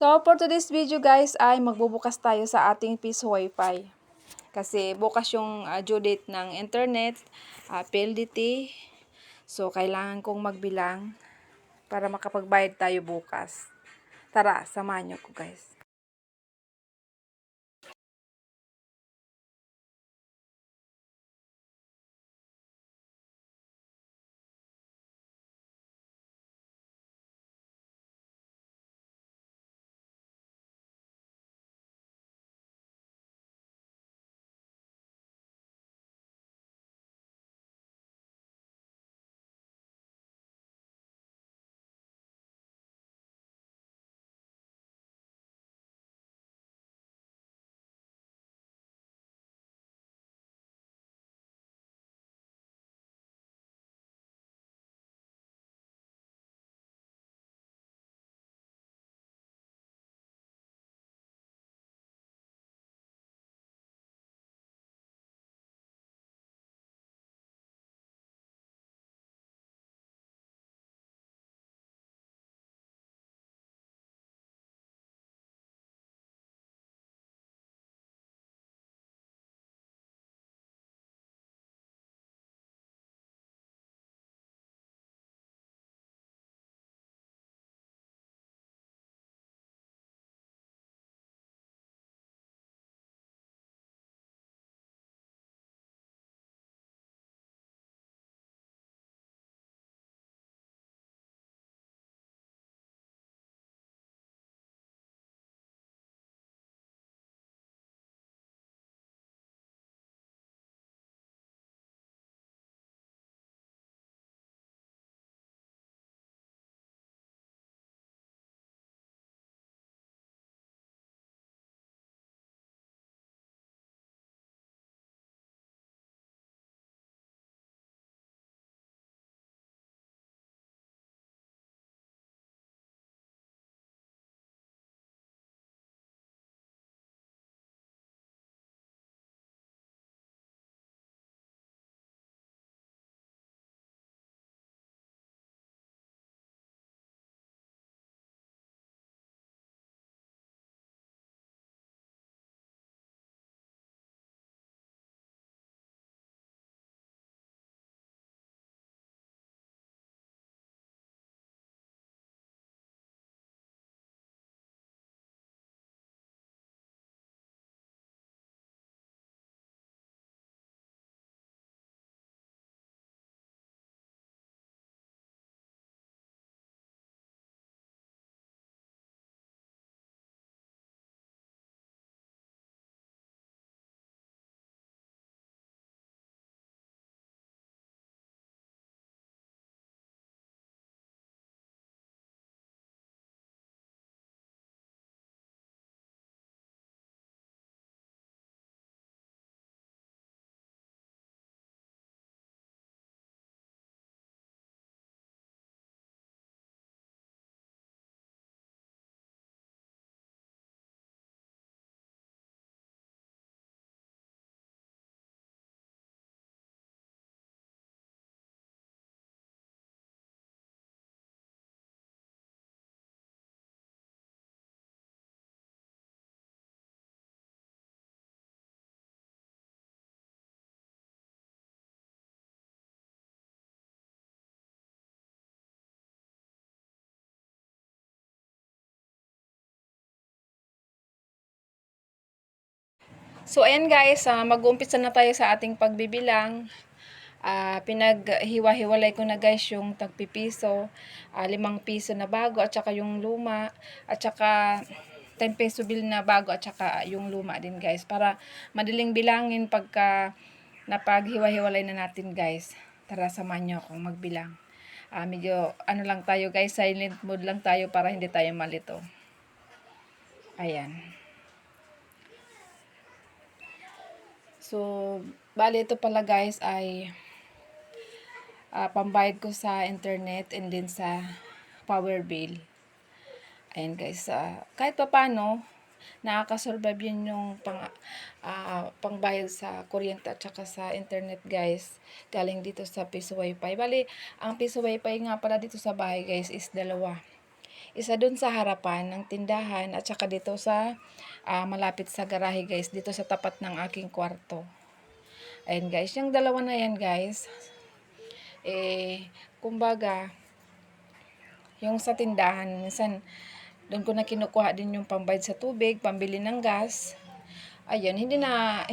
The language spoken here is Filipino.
So, for today's video guys ay magbubukas tayo sa ating Piso Wi-Fi. Kasi bukas yung due date ng internet, PLDT. So, kailangan kong magbilang para makapagbayad tayo bukas. Tara, samahan niyo ko guys. So, ayan guys, mag-uumpisa na tayo sa ating pagbibilang. Pinaghiwa-hiwalay ko na guys yung tagpipiso, 5 piso na bago at saka yung luma at saka 10 peso bill na bago at saka yung luma din guys para madaling bilangin pagka napaghiwa-hiwalay na natin guys. Tara, samahan nyo akong magbilang. Medyo ano lang tayo guys, silent mode lang tayo para hindi tayo malito. Ayan. So, bali ito pala guys ay pambayad ko sa internet and din sa power bill. Ayan guys, kahit pa paano, nakakasurvive yun yung pangbayad sa kuryente at saka sa internet guys. Galing dito sa Piso Wi-Fi. Bali, ang Piso Wi-Fi nga pala dito sa bahay guys is dalawa. Isa dun sa harapan ng tindahan at saka dito sa malapit sa garahe guys, dito sa tapat ng aking kwarto. Ayan guys, yung dalawa na yan guys, kumbaga, yung sa tindahan, minsan doon ko na kinukuha din yung pambayad sa tubig, pambili ng gas. Ayun, hindi na